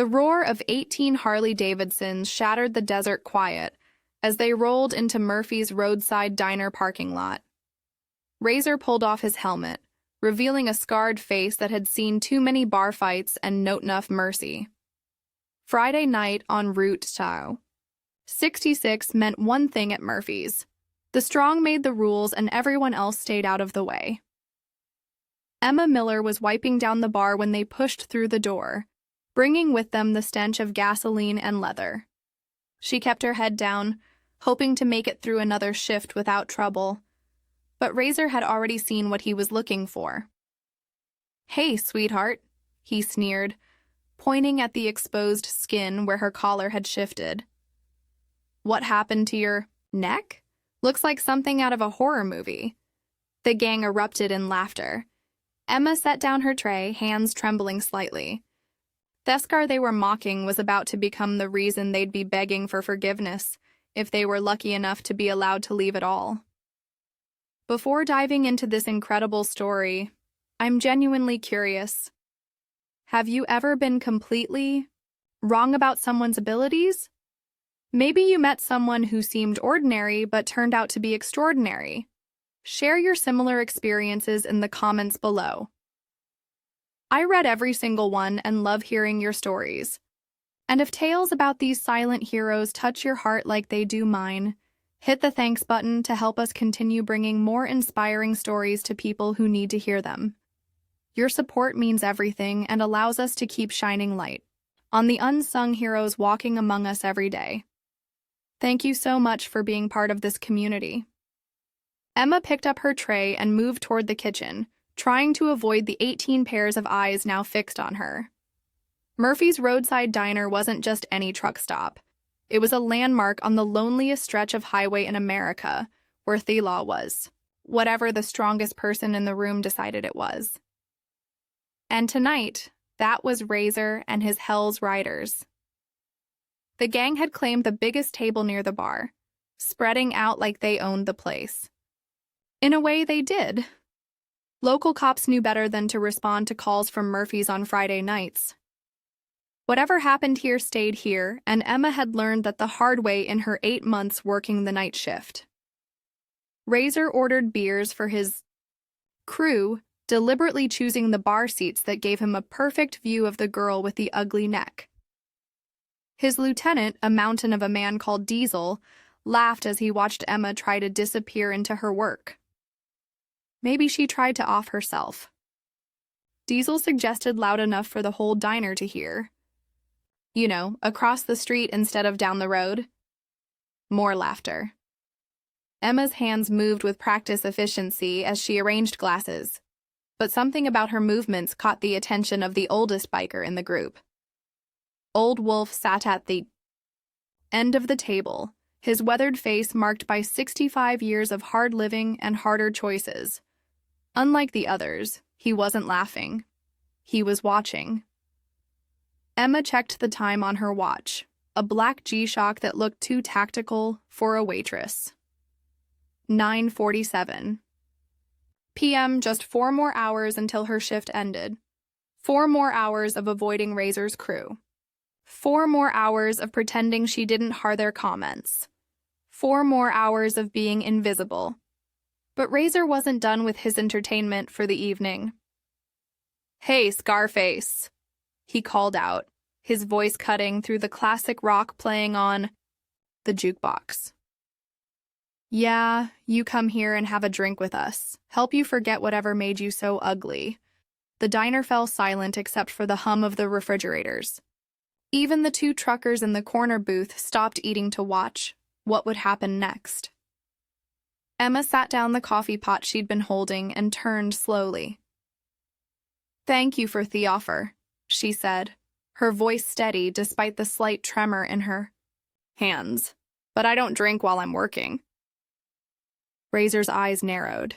The roar of 18 Harley-Davidsons shattered the desert quiet as they rolled into Murphy's roadside diner parking lot. Razor pulled off his helmet, revealing a scarred face that had seen too many bar fights and not enough mercy. Friday night en route to 66 meant one thing at Murphy's. The strong made the rules and everyone else stayed out of the way. Emma Miller was wiping down the bar when they pushed through the door, bringing with them the stench of gasoline and leather. She kept her head down, hoping to make it through another shift without trouble, but Razor had already seen what he was looking for. "Hey, sweetheart," he sneered, pointing at the exposed skin where her collar had shifted. "What happened to your neck? Looks like something out of a horror movie." The gang erupted in laughter. Emma set down her tray, hands trembling slightly. The scar they were mocking was about to become the reason they'd be begging for forgiveness if they were lucky enough to be allowed to leave at all. Before diving into this incredible story, I'm genuinely curious. Have you ever been completely wrong about someone's abilities? Maybe you met someone who seemed ordinary but turned out to be extraordinary. Share your similar experiences in the comments below. I read every single one and love hearing your stories. And if tales about these silent heroes touch your heart like they do mine, hit the thanks button to help us continue bringing more inspiring stories to people who need to hear them. Your support means everything and allows us to keep shining light on the unsung heroes walking among us every day. Thank you so much for being part of this community. Emma picked up her tray and moved toward the kitchen, trying to avoid the 18 pairs of eyes now fixed on her. Murphy's roadside diner wasn't just any truck stop. It was a landmark on the loneliest stretch of highway in America, where Thelaw was, whatever the strongest person in the room decided it was. And tonight, that was Razor and his Hell's Riders. The gang had claimed the biggest table near the bar, spreading out like they owned the place. In a way, they did. Local cops knew better than to respond to calls from Murphy's on Friday nights. Whatever happened here stayed here, and Emma had learned that the hard way in her 8 months working the night shift. Razor ordered beers for his crew, deliberately choosing the bar seats that gave him a perfect view of the girl with the ugly neck. His lieutenant, a mountain of a man called Diesel, laughed as he watched Emma try to disappear into her work. Maybe she tried to off herself. Diesel suggested loud enough for the whole diner to hear. You know, across the street instead of down the road. More laughter. Emma's hands moved with practice efficiency as she arranged glasses, but something about her movements caught the attention of the oldest biker in the group. Old Wolf sat at the end of the table, his weathered face marked by 65 years of hard living and harder choices. Unlike the others, he wasn't laughing. He was watching. Emma checked the time on her watch, a black G-Shock that looked too tactical for a waitress. 9:47 p.m., just 4 more hours until her shift ended. 4 more hours of avoiding Razor's crew. 4 more hours of pretending she didn't hear their comments. 4 more hours of being invisible. But Razor wasn't done with his entertainment for the evening. "Hey, Scarface," he called out, his voice cutting through the classic rock playing on the jukebox. "Yeah, you come here and have a drink with us. Help you forget whatever made you so ugly." The diner fell silent except for the hum of the refrigerators. Even the 2 truckers in the corner booth stopped eating to watch what would happen next. Emma sat down the coffee pot she'd been holding and turned slowly. "Thank you for the offer," she said, her voice steady despite the slight tremor in her hands. "But I don't drink while I'm working." Razor's eyes narrowed.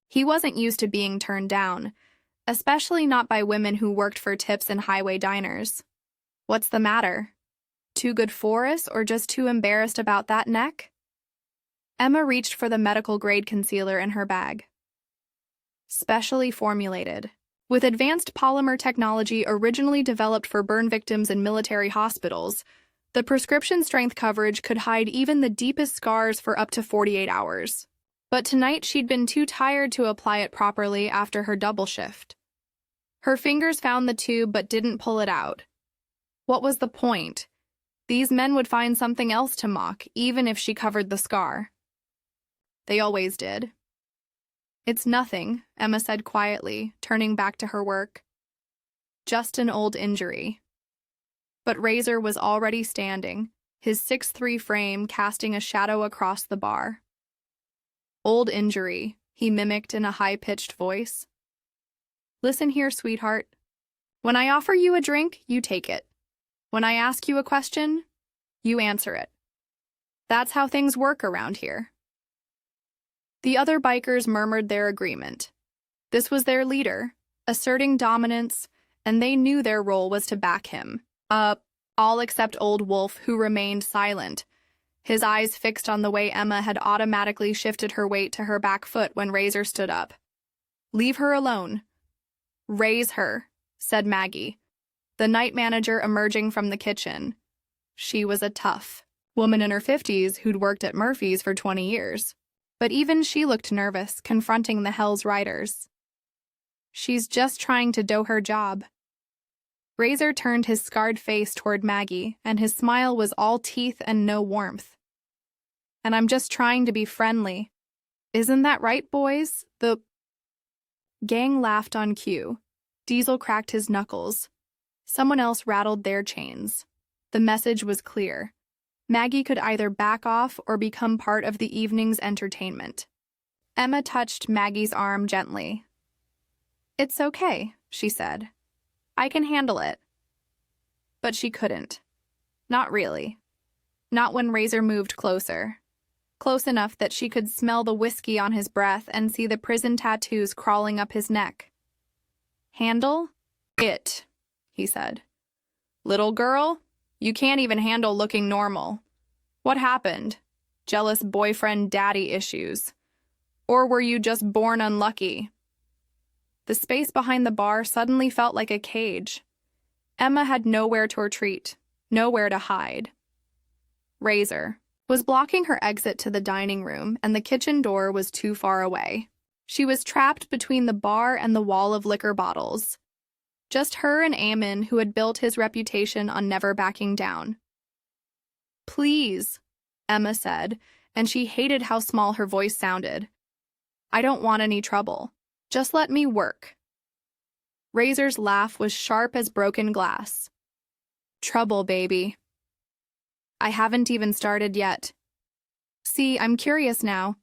He wasn't used to being turned down, especially not by women who worked for tips in highway diners. What's the matter? Too good for us or just too embarrassed about that neck? Emma reached for the medical-grade concealer in her bag. Specially formulated. With advanced polymer technology originally developed for burn victims in military hospitals, the prescription strength coverage could hide even the deepest scars for up to 48 hours. But tonight she'd been too tired to apply it properly after her double shift. Her fingers found the tube but didn't pull it out. What was the point? These men would find something else to mock, even if she covered the scar. They always did. "It's nothing," Emma said quietly, turning back to her work. "Just an old injury." But Razor was already standing, his 6'3" frame casting a shadow across the bar. "Old injury," he mimicked in a high-pitched voice. "Listen here, sweetheart. When I offer you a drink, you take it. When I ask you a question, you answer it. That's how things work around here." The other bikers murmured their agreement. This was their leader, asserting dominance, and they knew their role was to back him. All except Old Wolf, who remained silent, his eyes fixed on the way Emma had automatically shifted her weight to her back foot when Razor stood up. "Leave her alone." "Raise her," said Maggie, the night manager emerging from the kitchen. She was a tough woman in her 50s who'd worked at Murphy's for 20 years. But even she looked nervous, confronting the Hell's Riders. "She's just trying to do her job." Razor turned his scarred face toward Maggie, and his smile was all teeth and no warmth. "And I'm just trying to be friendly. Isn't that right, boys?" The gang laughed on cue. Diesel cracked his knuckles. Someone else rattled their chains. The message was clear. Maggie could either back off or become part of the evening's entertainment. Emma touched Maggie's arm gently. "It's okay," she said. "I can handle it." But she couldn't. Not really. Not when Razor moved closer. Close enough that she could smell the whiskey on his breath and see the prison tattoos crawling up his neck. "Handle it," he said. "Little girl, you can't even handle looking normal. What happened? Jealous boyfriend daddy issues? Or were you just born unlucky?" The space behind the bar suddenly felt like a cage. Emma had nowhere to retreat, nowhere to hide. Razor was blocking her exit to the dining room, and the kitchen door was too far away. She was trapped between the bar and the wall of liquor bottles. Just her and Eamon, who had built his reputation on never backing down. "Please," Emma said, and she hated how small her voice sounded. "I don't want any trouble. Just let me work." Razor's laugh was sharp as broken glass. "Trouble, baby. I haven't even started yet. See, I'm curious now.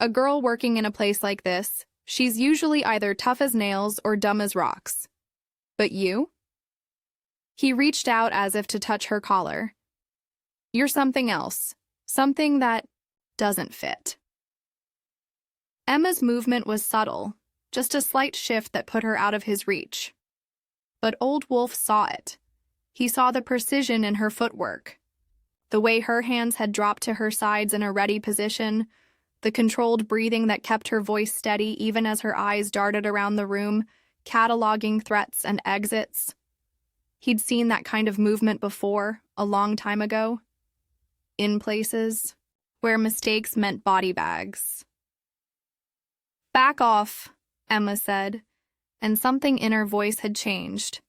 A girl working in a place like this, she's usually either tough as nails or dumb as rocks. But you?" He reached out as if to touch her collar. "You're something else. Something that doesn't fit." Emma's movement was subtle, just a slight shift that put her out of his reach. But Old Wolf saw it. He saw the precision in her footwork, the way her hands had dropped to her sides in a ready position, the controlled breathing that kept her voice steady even as her eyes darted around the room, cataloging threats and exits. He'd seen that kind of movement before, a long time ago. In places where mistakes meant body bags. "Back off," Emma said, and something in her voice had changed.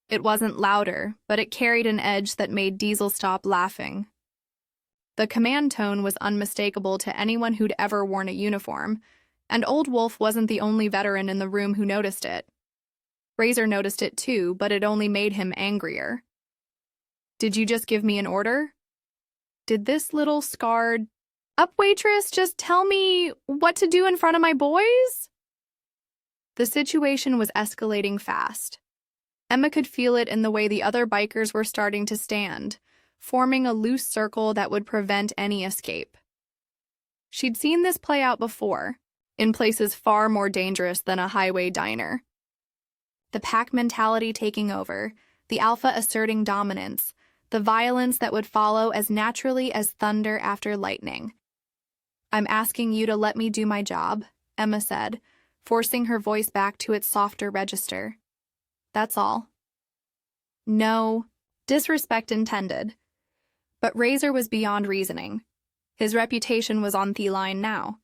It wasn't louder, but it carried an edge that made Diesel stop laughing. The command tone was unmistakable to anyone who'd ever worn a uniform, and Old Wolf wasn't the only veteran in the room who noticed it. Razor noticed it too, but it only made him angrier. "Did you just give me an order? Did this little scarred up waitress just tell me what to do in front of my boys?" The situation was escalating fast. Emma could feel it in the way the other bikers were starting to stand, forming a loose circle that would prevent any escape. She'd seen this play out before, in places far more dangerous than a highway diner. The pack mentality taking over, the alpha asserting dominance, the violence that would follow as naturally as thunder after lightning. "I'm asking you to let me do my job," Emma said, forcing her voice back to its softer register. That's all. No disrespect intended. But Razor was beyond reasoning. His reputation was on the line now.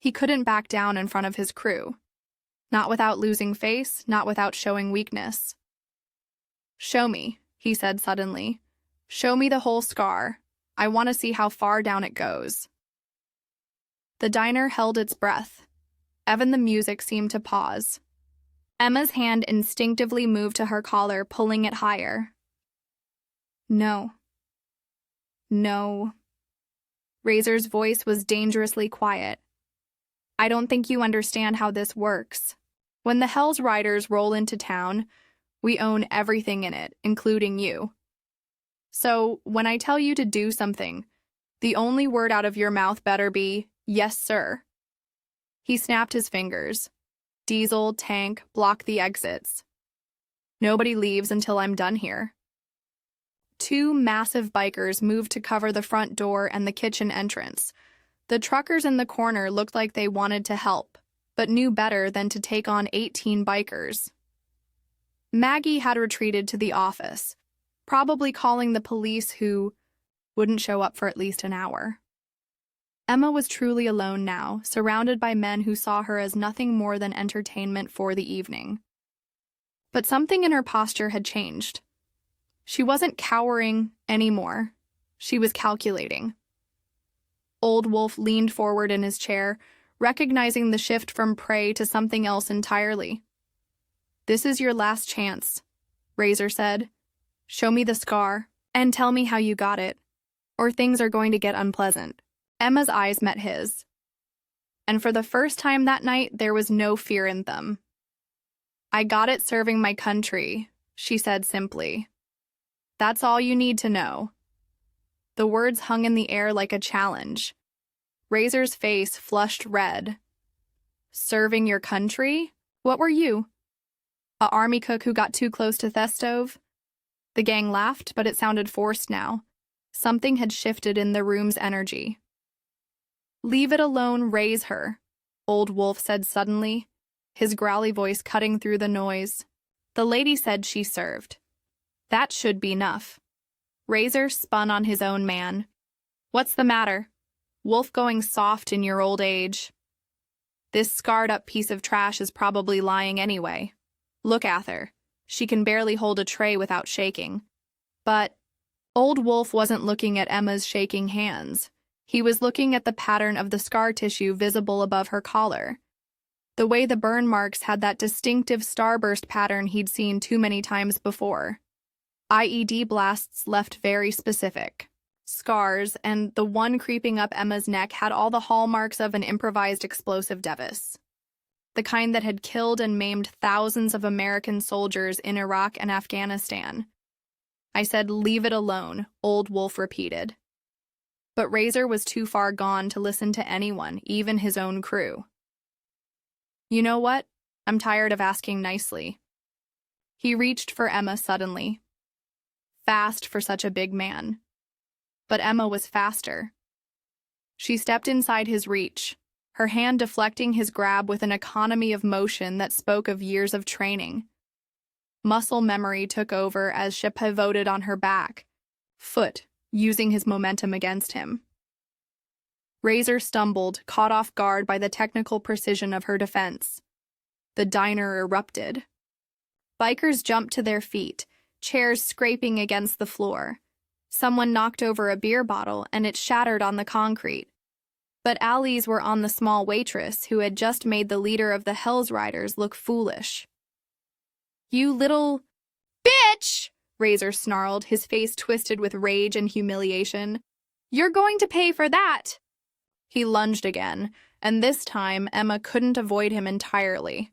He couldn't back down in front of his crew. Not without losing face, not without showing weakness. "Show me," he said suddenly. "Show me the whole scar. I want to see how far down it goes." The diner held its breath. Even the music seemed to pause. Emma's hand instinctively moved to her collar, pulling it higher. No. No. Razor's voice was dangerously quiet. "I don't think you understand how this works. When the Hell's Riders roll into town, we own everything in it, including you. So, when I tell you to do something, the only word out of your mouth better be, 'Yes, sir.'" He snapped his fingers. "Diesel, tank, block the exits. Nobody leaves until I'm done here." Two massive bikers moved to cover the front door and the kitchen entrance. The truckers in the corner looked like they wanted to help, but knew better than to take on 18 bikers. Maggie had retreated to the office, probably calling the police, who wouldn't show up for at least an hour. Emma was truly alone now, surrounded by men who saw her as nothing more than entertainment for the evening. But something in her posture had changed. She wasn't cowering anymore. She was calculating. Old Wolf leaned forward in his chair, recognizing the shift from prey to something else entirely. "This is your last chance," Razor said. "Show me the scar, and tell me how you got it, or things are going to get unpleasant." Emma's eyes met his. And for the first time that night, there was no fear in them. "I got it serving my country," she said simply. "That's all you need to know." The words hung in the air like a challenge. Razor's face flushed red. "Serving your country? What were you? A army cook who got too close to Thestove?" The gang laughed, but it sounded forced now. Something had shifted in the room's energy. "Leave it alone, raise her," Old Wolf said suddenly, his growly voice cutting through the noise. "The lady said she served. That should be enough." Razor spun on his own man. "What's the matter? Wolf going soft in your old age? This scarred-up piece of trash is probably lying anyway. Look at her. She can barely hold a tray without shaking." But Old Wolf wasn't looking at Emma's shaking hands. He was looking at the pattern of the scar tissue visible above her collar. The way the burn marks had that distinctive starburst pattern he'd seen too many times before. IED blasts left very specific scars, and the one creeping up Emma's neck had all the hallmarks of an improvised explosive device. The kind that had killed and maimed thousands of American soldiers in Iraq and Afghanistan. "I said, leave it alone," Old Wolf repeated. But Razor was too far gone to listen to anyone, even his own crew. "You know what? I'm tired of asking nicely." He reached for Emma suddenly. Fast for such a big man. But Emma was faster. She stepped inside his reach, her hand deflecting his grab with an economy of motion that spoke of years of training. Muscle memory took over as she pivoted on her back, foot using his momentum against him. Razor stumbled, caught off guard by the technical precision of her defense. The diner erupted. Bikers jumped to their feet, chairs scraping against the floor. Someone knocked over a beer bottle and it shattered on the concrete. But eyes were on the small waitress who had just made the leader of the Hell's Riders look foolish. "You little bitch!" Razor snarled, his face twisted with rage and humiliation. "You're going to pay for that!" He lunged again, and this time Emma couldn't avoid him entirely.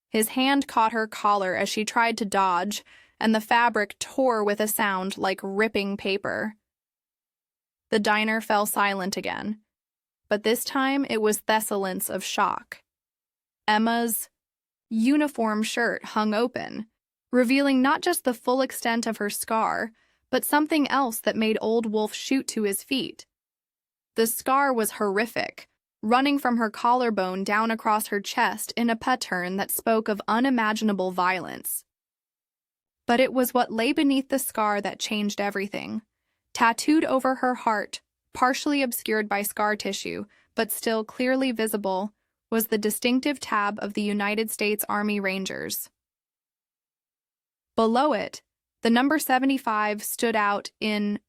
His hand caught her collar as she tried to dodge, and the fabric tore with a sound like ripping paper. The diner fell silent again, but this time it was thessalence of shock. Emma's uniform shirt hung open, revealing not just the full extent of her scar, but something else that made Old Wolf shoot to his feet. The scar was horrific, running from her collarbone down across her chest in a pattern that spoke of unimaginable violence. But it was what lay beneath the scar that changed everything. Tattooed over her heart, partially obscured by scar tissue, but still clearly visible, was the distinctive tab of the United States Army Rangers. Below it, the number 75 stood out in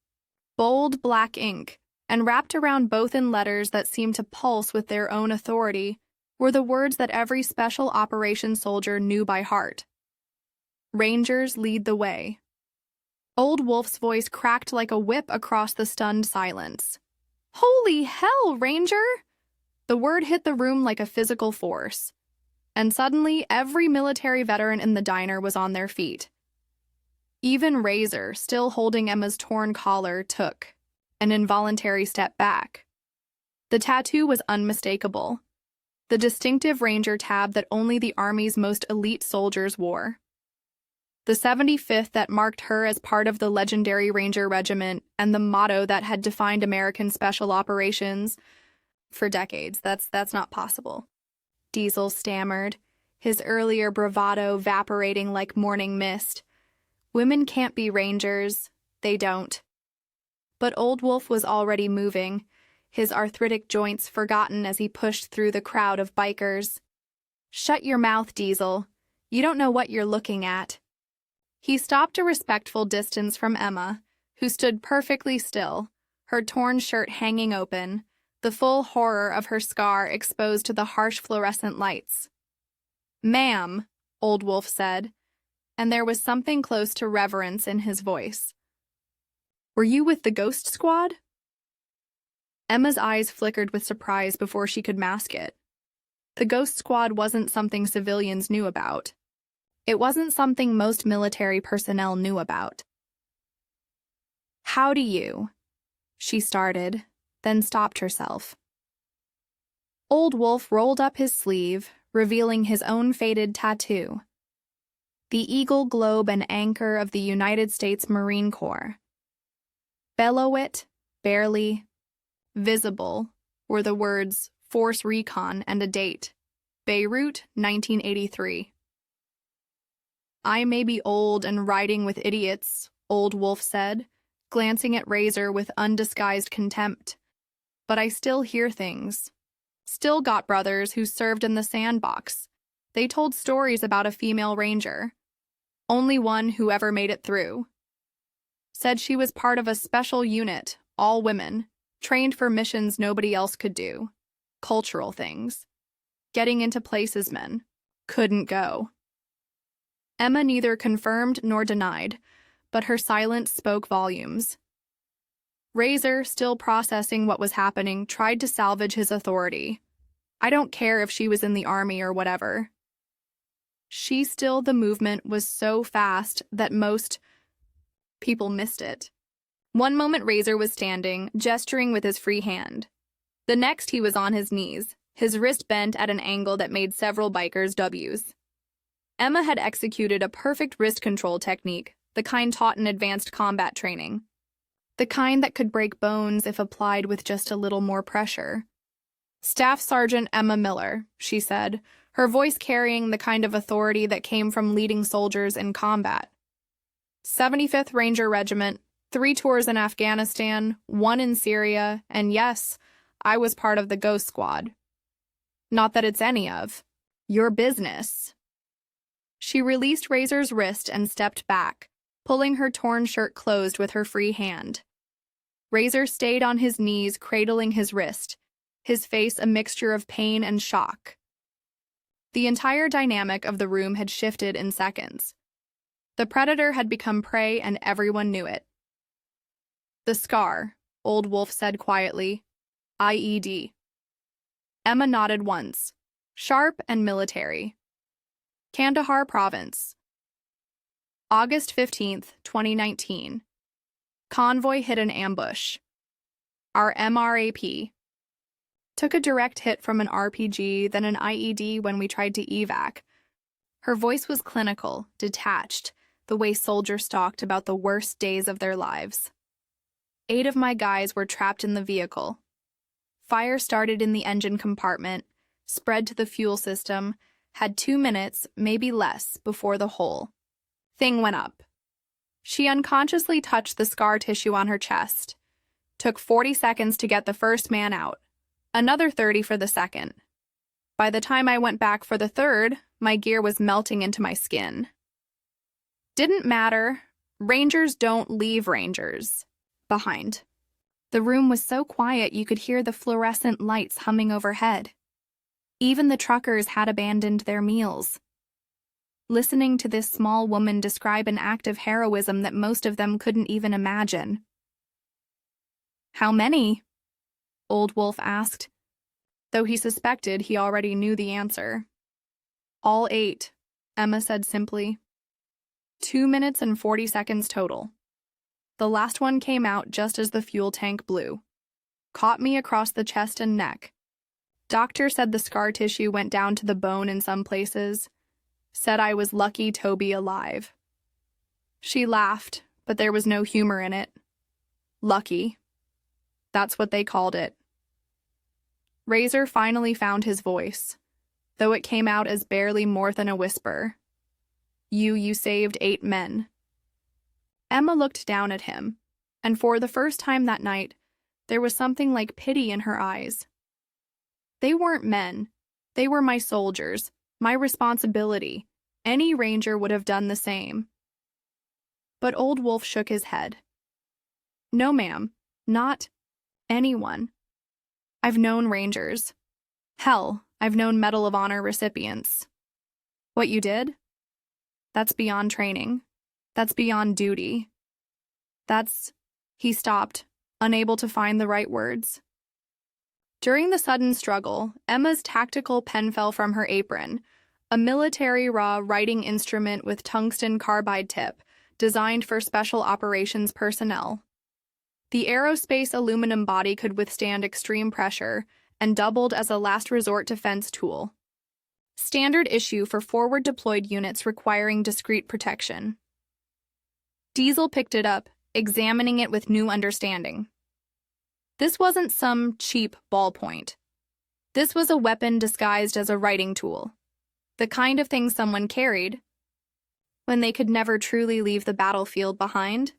bold black ink, and wrapped around both in letters that seemed to pulse with their own authority were the words that every special operations soldier knew by heart. Rangers lead the way. Old Wolf's voice cracked like a whip across the stunned silence. Holy hell, Ranger! The word hit the room like a physical force, and suddenly every military veteran in the diner was on their feet. Even Razor, still holding Emma's torn collar, took an involuntary step back. The tattoo was unmistakable, the distinctive Ranger tab that only the Army's most elite soldiers wore. The 75th that marked her as part of the legendary Ranger Regiment and the motto that had defined American special operations for decades. That's not possible. Diesel stammered, his earlier bravado evaporating like morning mist. Women can't be Rangers. They don't. But Old Wolf was already moving, his arthritic joints forgotten as he pushed through the crowd of bikers. Shut your mouth, Diesel. You don't know what you're looking at. He stopped a respectful distance from Emma, who stood perfectly still, her torn shirt hanging open, the full horror of her scar exposed to the harsh fluorescent lights. Ma'am, Old Wolf said, and there was something close to reverence in his voice. Were you with the Ghost Squad? Emma's eyes flickered with surprise before she could mask it. The Ghost Squad wasn't something civilians knew about. It wasn't something most military personnel knew about. How do you? She started, then stopped herself. Old Wolf rolled up his sleeve, revealing his own faded tattoo. The eagle globe and anchor of the United States Marine Corps. Below it, barely visible, were the words Force Recon and a date, Beirut, 1983. I may be old and riding with idiots, Old Wolf said, glancing at Razor with undisguised contempt. But I still hear things. Still got brothers who served in the sandbox. They told stories about a female ranger. Only one who ever made it through. Said she was part of a special unit, all women, trained for missions nobody else could do. Cultural things. Getting into places men couldn't go. Emma neither confirmed nor denied, but her silence spoke volumes. Razor, still processing what was happening, tried to salvage his authority. I don't care if she was in the army or whatever. The movement was so fast that most people missed it. One moment Razor was standing, gesturing with his free hand. The next he was on his knees, his wrist bent at an angle that made several bikers W's. Emma had executed a perfect wrist control technique, the kind taught in advanced combat training. The kind that could break bones if applied with just a little more pressure. Staff Sergeant Emma Miller, she said, her voice carrying the kind of authority that came from leading soldiers in combat. 75th Ranger Regiment, 3 tours in Afghanistan, 1 in Syria, and yes, I was part of the Ghost Squad. Not that it's any of your business. She released Razor's wrist and stepped back, pulling her torn shirt closed with her free hand. Razor stayed on his knees, cradling his wrist, his face a mixture of pain and shock. The entire dynamic of the room had shifted in seconds. The predator had become prey and everyone knew it. The scar, Old Wolf said quietly. IED. Emma nodded once, sharp and military. Kandahar Province. August 15th, 2019. Convoy hit an ambush. Our MRAP took a direct hit from an RPG, then an IED when we tried to evac. Her voice was clinical, detached, the way soldiers talked about the worst days of their lives. 8 of my guys were trapped in the vehicle. Fire started in the engine compartment, spread to the fuel system, had 2 minutes, maybe less, before the whole thing went up. She unconsciously touched the scar tissue on her chest. Took 40 seconds to get the first man out, another 30 for the second. By the time I went back for the third, my gear was melting into my skin. Didn't matter. Rangers don't leave Rangers behind. The room was so quiet you could hear the fluorescent lights humming overhead. Even the truckers had abandoned their meals. Listening to this small woman describe an act of heroism that most of them couldn't even imagine. "How many?" Old Wolf asked, though he suspected he already knew the answer. "All 8, Emma said simply. 2 minutes and 40 seconds total. The last one came out just as the fuel tank blew. Caught me across the chest and neck. Doctor said the scar tissue went down to the bone in some places. Said I was lucky to be alive." She laughed, but there was no humor in it. Lucky. That's what they called it. Razor finally found his voice, though it came out as barely more than a whisper. You saved 8 men." Emma looked down at him, and for the first time that night, there was something like pity in her eyes. They weren't men. They were my soldiers, my responsibility. Any ranger would have done the same. But Old Wolf shook his head. "No, ma'am, not anyone. I've known rangers. Hell, I've known Medal of Honor recipients. What you did? That's beyond training. That's beyond duty. That's—" He stopped, unable to find the right words. During the sudden struggle, Emma's tactical pen fell from her apron, a military raw writing instrument with tungsten carbide tip, designed for special operations personnel. The aerospace aluminum body could withstand extreme pressure and doubled as a last resort defense tool. Standard issue for forward deployed units requiring discreet protection. Diesel picked it up, examining it with new understanding. This wasn't some cheap ballpoint. This was a weapon disguised as a writing tool. The kind of thing someone carried when they could never truly leave the battlefield behind.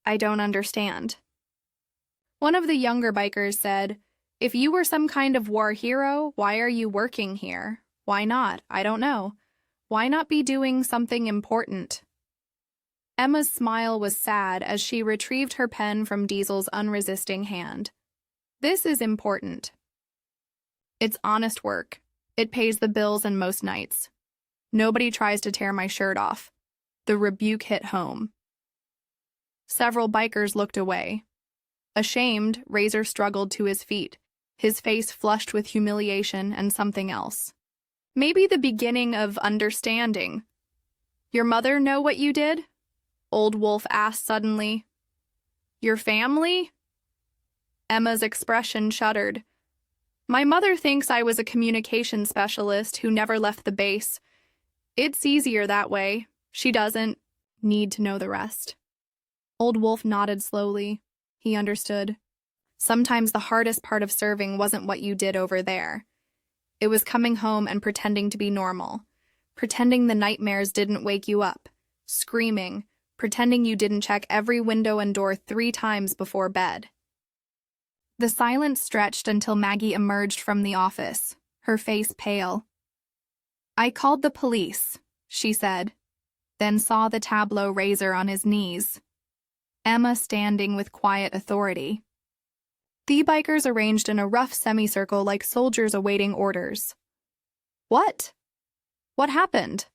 "I don't understand." One of the younger bikers said, "If you were some kind of war hero, why are you working here? Why not? I don't know. Why not be doing something important?" Emma's smile was sad as she retrieved her pen from Diesel's unresisting hand. "This is important. It's honest work. It pays the bills and most nights. Nobody tries to tear my shirt off." The rebuke hit home. Several bikers looked away. Ashamed, Razor struggled to his feet, his face flushed with humiliation and something else. Maybe the beginning of understanding. "Your mother know what you did?" Old Wolf asked suddenly. "Your family?" Emma's expression shuddered. "My mother thinks I was a communication specialist who never left the base. It's easier that way. She doesn't need to know the rest." Old Wolf nodded slowly. He understood. Sometimes the hardest part of serving wasn't what you did over there. It was coming home and pretending to be normal. Pretending the nightmares didn't wake you up. Screaming. Pretending you didn't check every window and door 3 times before bed. The silence stretched until Maggie emerged from the office, her face pale. "I called the police," she said, then saw the tableau Razor on his knees. Emma standing with quiet authority. The bikers arranged in a rough semicircle like soldiers awaiting orders. "What? What happened?"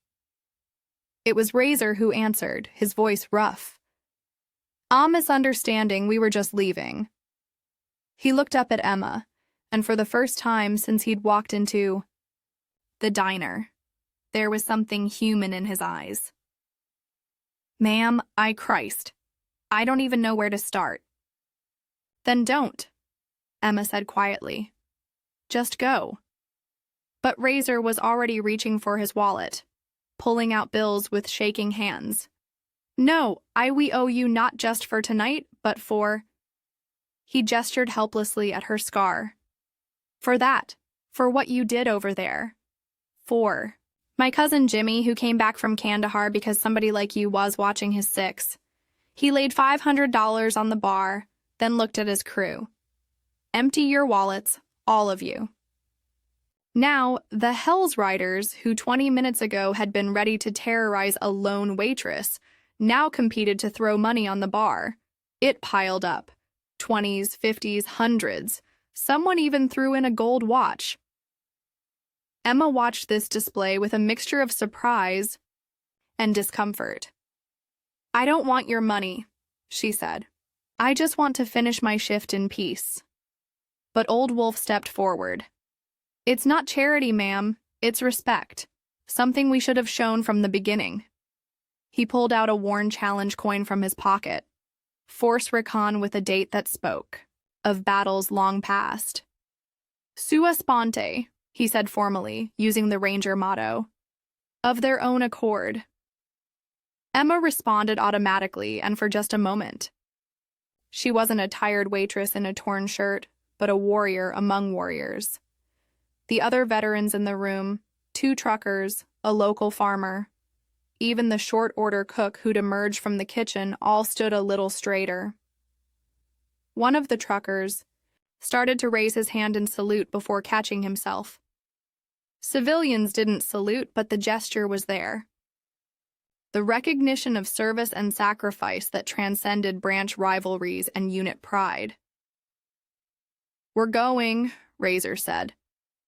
It was Razor who answered, his voice rough. "A misunderstanding, we were just leaving." He looked up at Emma, and for the first time since he'd walked into the diner, there was something human in his eyes. "Ma'am, Christ, I don't even know where to start." "Then don't," Emma said quietly. "Just go." But Razor was already reaching for his wallet, pulling out bills with shaking hands. "No, we owe you not just for tonight, but for—" He gestured helplessly at her scar. For that. For what you did over there. 4. My cousin Jimmy, who came back from Kandahar because somebody like you was watching his 6. He laid $500 on the bar, then looked at his crew. Empty your wallets, all of you. Now, the Hells Riders, who 20 minutes ago had been ready to terrorize a lone waitress, now competed to throw money on the bar. It piled up. 20s, 50s, hundreds. Someone even threw in a gold watch. Emma watched this display with a mixture of surprise and discomfort. I don't want your money, she said. I just want to finish my shift in peace. But Old Wolf stepped forward. It's not charity, ma'am. It's respect. Something we should have shown from the beginning. He pulled out a worn challenge coin from his pocket. Force Recon with a date that spoke of battles long past. Sua sponte, he said formally, using the Ranger motto. Of their own accord. Emma responded automatically and for just a moment. She wasn't a tired waitress in a torn shirt, but a warrior among warriors. The other veterans in the room, 2 truckers, a local farmer, even the short-order cook who'd emerged from the kitchen all stood a little straighter. One of the truckers started to raise his hand in salute before catching himself. Civilians didn't salute, but the gesture was there. The recognition of service and sacrifice that transcended branch rivalries and unit pride. We're going, Razor said,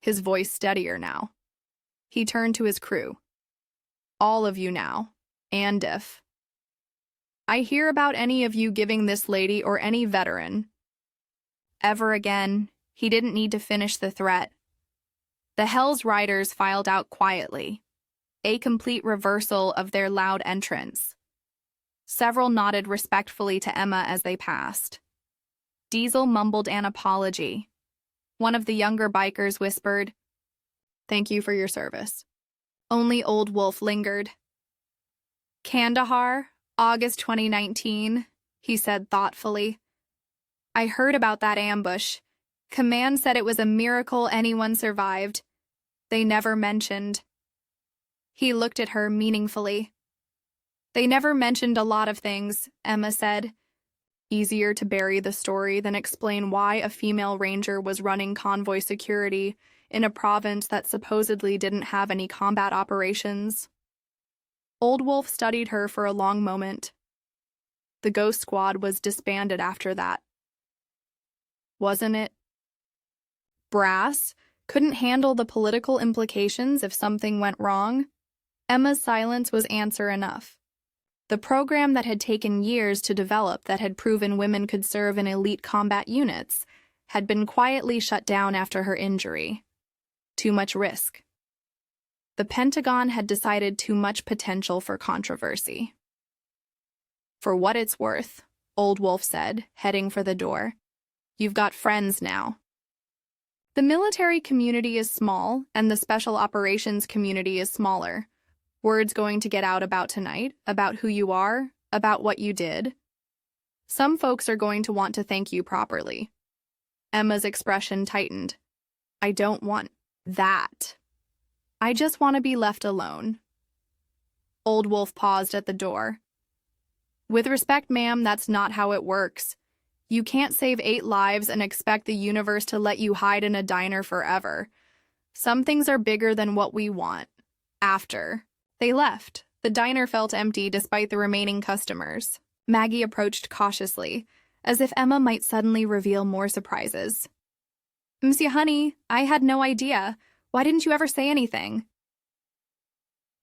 his voice steadier now. He turned to his crew. All of you now, and if I hear about any of you giving this lady or any veteran ever again, he didn't need to finish the threat. The Hells Riders filed out quietly, a complete reversal of their loud entrance. Several nodded respectfully to Emma as they passed. Diesel mumbled an apology. One of the younger bikers whispered, "Thank you for your service." Only Old Wolf lingered. Kandahar, August 2019, he said thoughtfully. I heard about that ambush. Command said it was a miracle anyone survived. They never mentioned. He looked at her meaningfully. They never mentioned a lot of things, Emma said. Easier to bury the story than explain why a female ranger was running convoy security in a province that supposedly didn't have any combat operations. Old Wolf studied her for a long moment. The Ghost Squad was disbanded after that. Wasn't it? Brass couldn't handle the political implications if something went wrong. Emma's silence was answer enough. The program that had taken years to develop that had proven women could serve in elite combat units had been quietly shut down after her injury. Too much risk. The Pentagon had decided too much potential for controversy. For what it's worth, Old Wolf said, heading for the door. You've got friends now. The military community is small, and the special operations community is smaller. Word's going to get out about tonight, about who you are, about what you did. Some folks are going to want to thank you properly. Emma's expression tightened. I don't want that. I just want to be left alone. Old Wolf paused at the door. With respect, ma'am, that's not how it works. You can't save 8 lives and expect the universe to let you hide in a diner forever. Some things are bigger than what we want. After they left, the diner felt empty despite the remaining customers. Maggie approached cautiously, as if Emma might suddenly reveal more surprises. Monsieur Honey, I had no idea. Why didn't you ever say anything?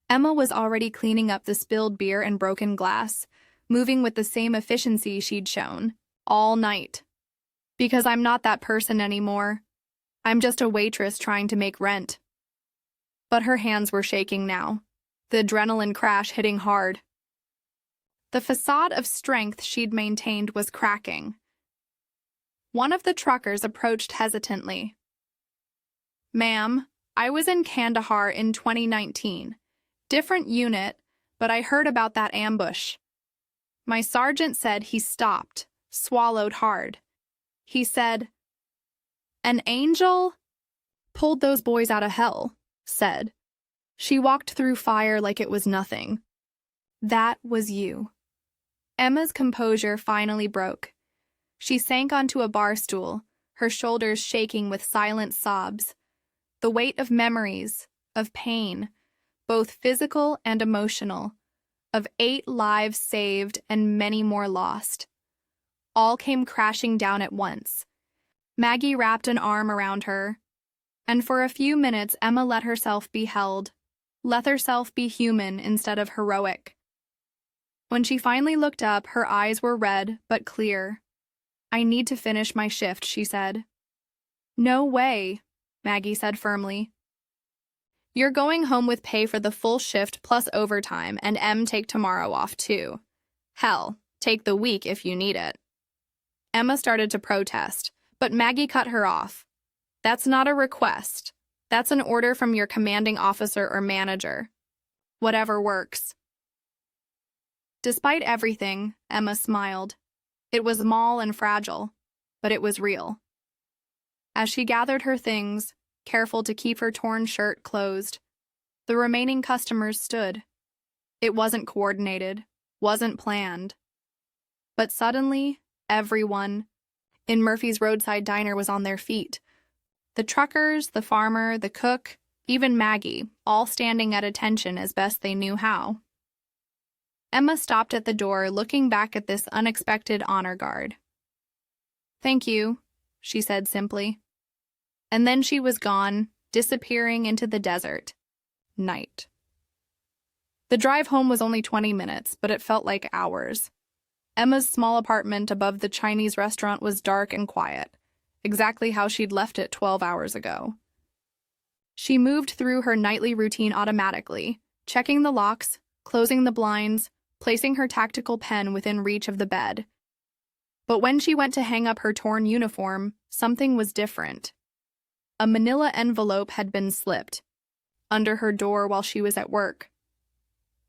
Emma was already cleaning up the spilled beer and broken glass, moving with the same efficiency she'd shown, all night. Because I'm not that person anymore. I'm just a waitress trying to make rent. But her hands were shaking now, the adrenaline crash hitting hard. The facade of strength she'd maintained was cracking. One of the truckers approached hesitantly. Ma'am, I was in Kandahar in 2019. Different unit, but I heard about that ambush. My sergeant said he stopped, swallowed hard. He said, An angel? pulled those boys out of hell, said. She walked through fire like it was nothing. That was you. Emma's composure finally broke. She sank onto a bar stool, her shoulders shaking with silent sobs. The weight of memories, of pain, both physical and emotional, of 8 lives saved and many more lost, all came crashing down at once. Maggie wrapped an arm around her, and for a few minutes Emma let herself be held, let herself be human instead of heroic. When she finally looked up, her eyes were red but clear. I need to finish my shift, she said. No way, Maggie said firmly. You're going home with pay for the full shift plus overtime, and take tomorrow off too. Hell, take the week if you need it. Emma started to protest, but Maggie cut her off. That's not a request. That's an order from your commanding officer or manager. Whatever works. Despite everything, Emma smiled. It was small and fragile, but it was real. As she gathered her things, careful to keep her torn shirt closed, the remaining customers stood. It wasn't coordinated, wasn't planned. But suddenly, everyone in Murphy's roadside diner was on their feet. The truckers, the farmer, the cook, even Maggie, all standing at attention as best they knew how. Emma stopped at the door, looking back at this unexpected honor guard. Thank you, she said simply. And then she was gone, disappearing into the desert. Night. The drive home was only 20 minutes, but it felt like hours. Emma's small apartment above the Chinese restaurant was dark and quiet, exactly how she'd left it 12 hours ago. She moved through her nightly routine automatically, checking the locks, closing the blinds, placing her tactical pen within reach of the bed. But when she went to hang up her torn uniform, something was different. A manila envelope had been slipped under her door while she was at work.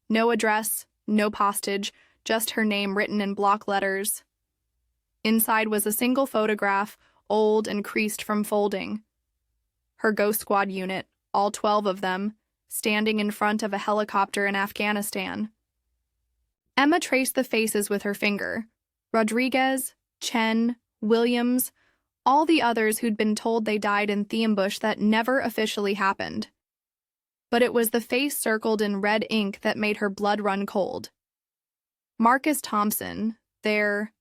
No address, no postage, just her name written in block letters. Inside was a single photograph, old and creased from folding. Her Ghost Squad unit, all 12 of them, standing in front of a helicopter in Afghanistan. Emma traced the faces with her finger. Rodriguez, Chen, Williams, all the others who'd been told they died in the ambush that never officially happened. But it was the face circled in red ink that made her blood run cold. Marcus Thompson, their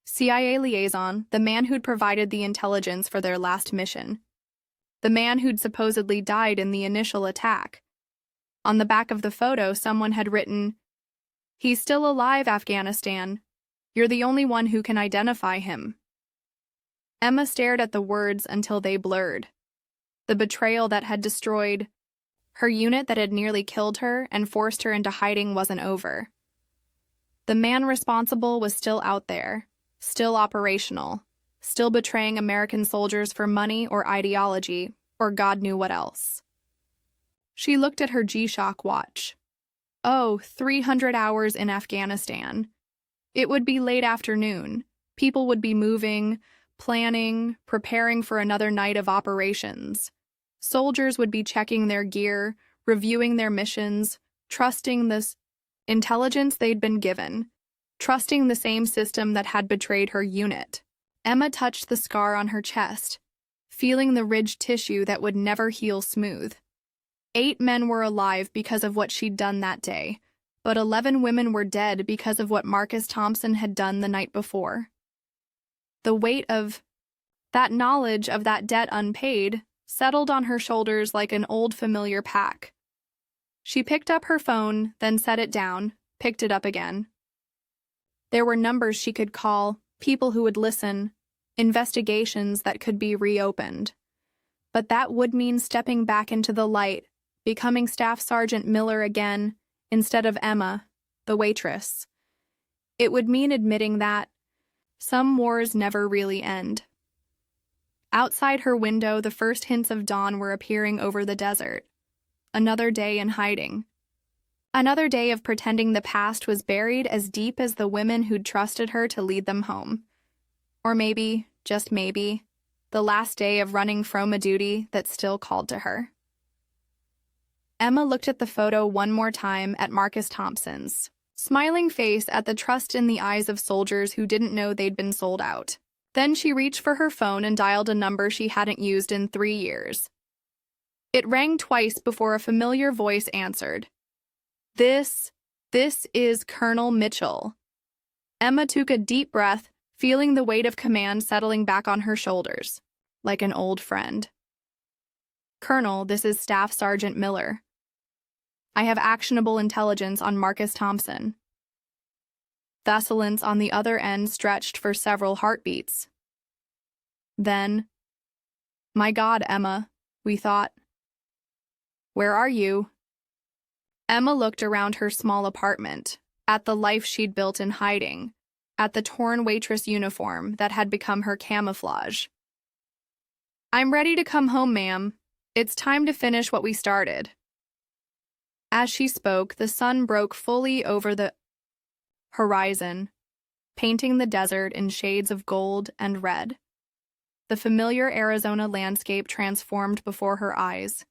CIA liaison, the man who'd provided the intelligence for their last mission. The man who'd supposedly died in the initial attack. On the back of the photo, someone had written, "He's still alive, Afghanistan. You're the only one who can identify him." Emma stared at the words until they blurred. The betrayal that had destroyed her unit, that had nearly killed her and forced her into hiding, wasn't over. The man responsible was still out there, still operational, still betraying American soldiers for money or ideology, or God knew what else. She looked at her G-Shock watch. 300 hours in Afghanistan. It would be late afternoon. People would be moving, planning, preparing for another night of operations. Soldiers would be checking their gear, reviewing their missions, trusting this intelligence they'd been given, trusting the same system that had betrayed her unit. Emma touched the scar on her chest, feeling the ridged tissue that would never heal smooth. 8 men were alive because of what she'd done that day, but 11 women were dead because of what Marcus Thompson had done the night before. The weight of that knowledge of that debt unpaid settled on her shoulders like an old familiar pack. She picked up her phone, then set it down, picked it up again. There were numbers she could call, people who would listen, investigations that could be reopened. But that would mean stepping back into the light, becoming Staff Sergeant Miller again, instead of Emma, the waitress. It would mean admitting that some wars never really end. Outside her window, the first hints of dawn were appearing over the desert. Another day in hiding. Another day of pretending the past was buried as deep as the women who'd trusted her to lead them home. Or maybe, just maybe, the last day of running from a duty that still called to her. Emma looked at the photo one more time at Marcus Thompson's smiling face, at the trust in the eyes of soldiers who didn't know they'd been sold out. Then she reached for her phone and dialed a number she hadn't used in 3 years. It rang twice before a familiar voice answered. This is Colonel Mitchell. Emma took a deep breath, feeling the weight of command settling back on her shoulders, like an old friend. Colonel, this is Staff Sergeant Miller. I have actionable intelligence on Marcus Thompson. Thessalance on the other end stretched for several heartbeats. Then, my God, Emma, we thought. Where are you? Emma looked around her small apartment, at the life she'd built in hiding, at the torn waitress uniform that had become her camouflage. I'm ready to come home, ma'am. It's time to finish what we started. As she spoke, the sun broke fully over the horizon, painting the desert in shades of gold and red. The familiar Arizona landscape transformed before her eyes,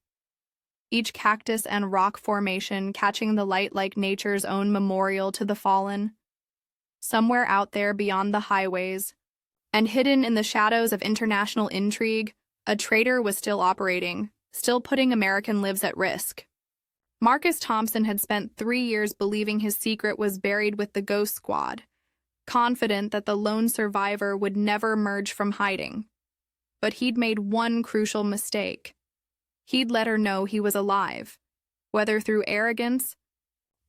each cactus and rock formation catching the light like nature's own memorial to the fallen. Somewhere out there beyond the highways, and hidden in the shadows of international intrigue, a traitor was still operating, still putting American lives at risk. Marcus Thompson had spent 3 years believing his secret was buried with the Ghost Squad, confident that the lone survivor would never emerge from hiding. But he'd made one crucial mistake. He'd let her know he was alive. Whether through arrogance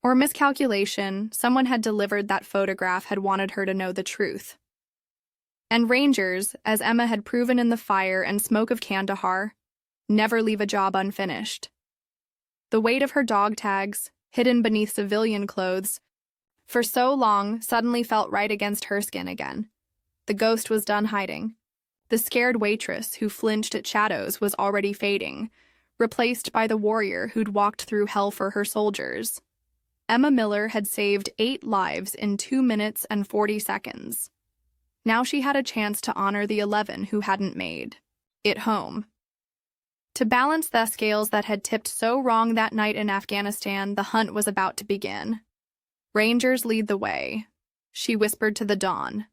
or miscalculation, someone had delivered that photograph had wanted her to know the truth. And Rangers, as Emma had proven in the fire and smoke of Kandahar, never leave a job unfinished. The weight of her dog tags, hidden beneath civilian clothes, for so long suddenly felt right against her skin again. The ghost was done hiding. The scared waitress who flinched at shadows was already fading, replaced by the warrior who'd walked through hell for her soldiers. Emma Miller had saved 8 lives in 2 minutes and 40 seconds. Now she had a chance to honor the 11 who hadn't made it home. To balance the scales that had tipped so wrong that night in Afghanistan, the hunt was about to begin. Rangers lead the way, she whispered to the dawn.